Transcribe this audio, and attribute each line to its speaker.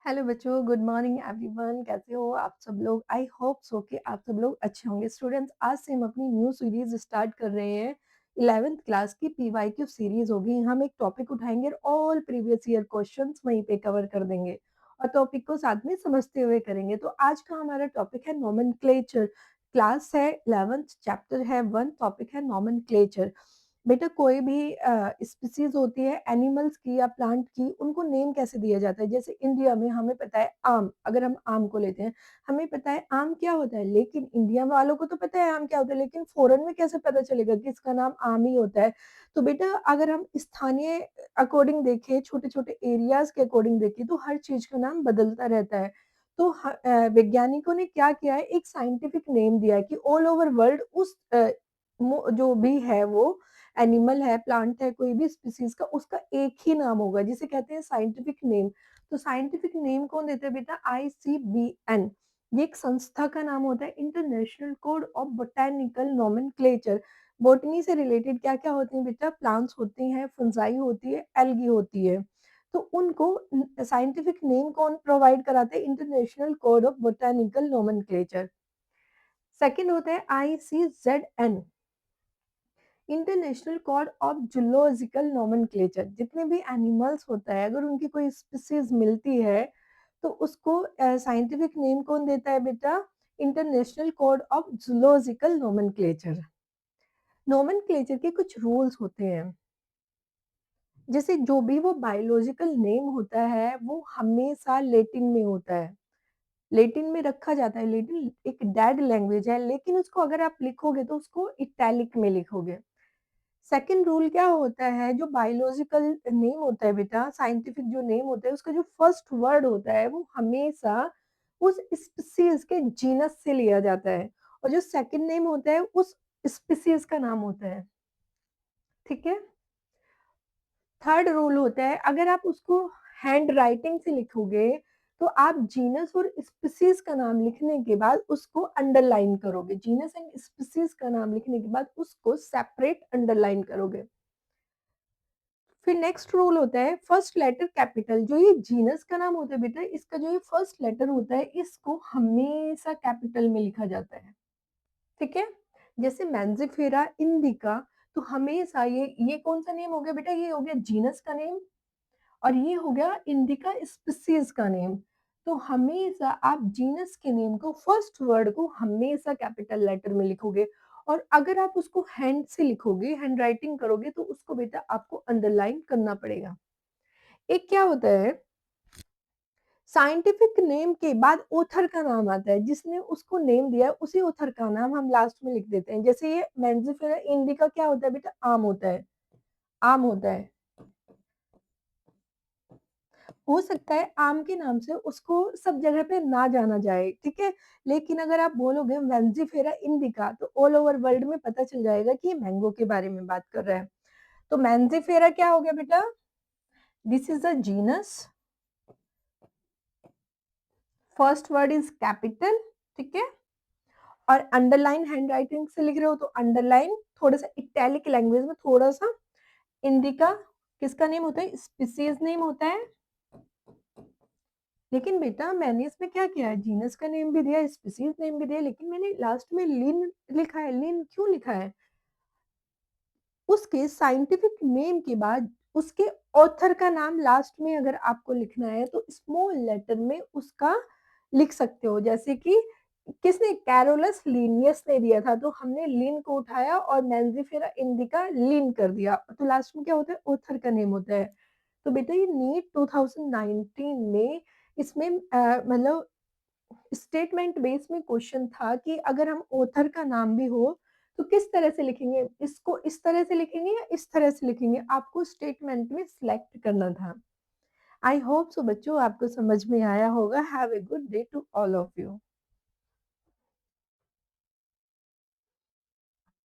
Speaker 1: Hello बच्चों, good morning everyone. कैसे हो आप सब लोग? आई होप सो कि आप सब लोग अच्छे होंगे। स्टूडेंट्स, आज से हम अपनी न्यू सीरीज स्टार्ट कर रहे हैं। 11th क्लास की पीवाईक्यू सीरीज होगी। हम एक टॉपिक उठाएंगे और ऑल प्रीवियस ईयर क्वेश्चंस वहीं पे कवर कर देंगे और टॉपिक को साथ में समझते हुए करेंगे। तो आज का हमारा टॉपिक है नोमेनक्लेचर। क्लास है 11th, चैप्टर है 1, टॉपिक है नोमेनक्लेचर। बेटा, कोई भी स्पीसीज होती है एनिमल्स की या प्लांट की, उनको नेम कैसे दिया जाता है? जैसे इंडिया में हमें पता है आम, अगर हम आम को लेते हैं, हमें पता है आम क्या होता है, लेकिन इंडिया वालों को तो पता है आम क्या होता है, लेकिन फॉरेन में कैसे पता चलेगा कि इसका नाम आम ही होता है? तो बेटा, अगर हम स्थानीय अकॉर्डिंग देखें, छोटे छोटे एरियाज के अकॉर्डिंग देखें, तो हर चीज का नाम बदलता रहता है। तो वैज्ञानिकों ने क्या किया है, एक साइंटिफिक नेम दिया है कि ऑल ओवर वर्ल्ड उस जो भी है वो एनिमल है, प्लांट है, कोई भी स्पीसीज का, उसका एक ही नाम होगा, जिसे कहते हैं साइंटिफिक नेम। तो साइंटिफिक नेम कौन देता है बेटा? ICBN। ये एक संस्था का नाम होता है, international code of botanical nomenclature. Botany से रिलेटेड क्या क्या होती है बेटा? प्लांट्स होती हैं, फंजाई होती है, एल्गी होती है। तो उनको साइंटिफिक नेम कौन प्रोवाइड कराते हैं? International code of botanical nomenclature. Second होता है ICZN, international code of zoological nomenclature. जितने भी एनिमल्स होता है, अगर उनकी कोई स्पीसीज मिलती है तो उसको साइंटिफिक नेम कौन देता है बेटा? International code of zoological nomenclature. Nomenclature के कुछ रूल्स होते हैं। जैसे जो भी वो बायोलॉजिकल नेम होता है वो हमेशा लैटिन में होता है, लैटिन में रखा जाता है। लैटिन एक डेड लैंग्वेज है, लेकिन उसको अगर आप लिखोगे तो उसको इटैलिक में लिखोगे। सेकंड रूल क्या होता है, जो बायोलॉजिकल नेम होता है बेटा, साइंटिफिक जो नेम होता है, उसका जो फर्स्ट वर्ड होता है वो हमेशा उस स्पीसीज के जीनस से लिया जाता है, और जो सेकंड नेम होता है उस स्पीसीज का नाम होता है। ठीक है। थर्ड रूल होता है, अगर आप उसको हैंड राइटिंग से लिखोगे तो आप जीनस और स्पीसीज का नाम लिखने के बाद उसको अंडरलाइन करोगे। जीनस एंड स्पीसीज का नाम लिखने के बाद उसको सेपरेट अंडरलाइन करोगे। फिर नेक्स्ट रूल होता है फर्स्ट लेटर कैपिटल। जो ये जीनस का नाम होता है बेटा, इसका जो ये फर्स्ट लेटर होता है, इसको हमेशा कैपिटल में लिखा जाता है। ठीक है। जैसे मैंजिफेरा इंडिका, तो हमेशा ये कौन सा नेम हो गया बेटा? ये हो गया जीनस का नेम, और ये हो गया इंडिका स्पीसीज का नेम। तो हमेशा आप जीनस के नेम को, फर्स्ट वर्ड को हमेशा कैपिटल लेटर में लिखोगे, और अगर आप उसको हैंड से लिखोगे, हैंड राइटिंग करोगे, तो उसको बेटा आपको अंडरलाइन करना पड़ेगा। एक क्या होता है, साइंटिफिक नेम के बाद ऑथर का नाम आता है, जिसने उसको नेम दिया है उसी ऑथर का नाम हम लास्ट में लिख देते हैं। जैसे ये मैंजिफेरा इंडिका क्या होता है बेटा? आम होता है, आम होता है। हो सकता है आम के नाम से उसको सब जगह पे ना जाना जाए, ठीक है, लेकिन अगर आप बोलोगे मैंजिफेरा इंडिका, तो ऑल ओवर वर्ल्ड में पता चल जाएगा कि ये मैंगो के बारे में बात कर रहा है। तो मैंजिफेरा क्या हो गया बेटा? This is a genus, first word is capital. ठीक है। और अंडरलाइन हैंड राइटिंग से लिख रहे हो तो अंडरलाइन, थोड़ा सा इटैलिक लैंग्वेज में थोड़ा सा। इंडिका किसका नेम होता है? स्पीसीज नेम होता है। लेकिन बेटा मैंने इसमें क्या किया है, जीनस का नेम भी दिया, स्पीसीज नेम भी दिया, लेकिन मैंने लास्ट में लिन लिखा है। लिन क्यों लिखा है? उसके साइंटिफिक नेम के बाद उसके ऑथर का नाम लास्ट में अगर आपको लिखना है तो स्मॉल लेटर में उसका लिख सकते हो। जैसे कि किसने? कैरोलस लिनियस ने दिया था, तो हमने लिन को उठाया और मैंजिफेरा इंडिका लिन कर दिया, तो लास्ट में क्या होता है? ऑथर का नेम होता है। तो बेटा ये नीट 2019 में इसमें मतलब स्टेटमेंट बेस में क्वेश्चन था कि अगर हम ऑथर का नाम भी हो तो किस तरह से लिखेंगे, इसको इस तरह से लिखेंगे या इस तरह से लिखेंगे, आपको स्टेटमेंट में सिलेक्ट करना था। आई होप सो बच्चों आपको समझ में आया होगा। Have a good day to all of you.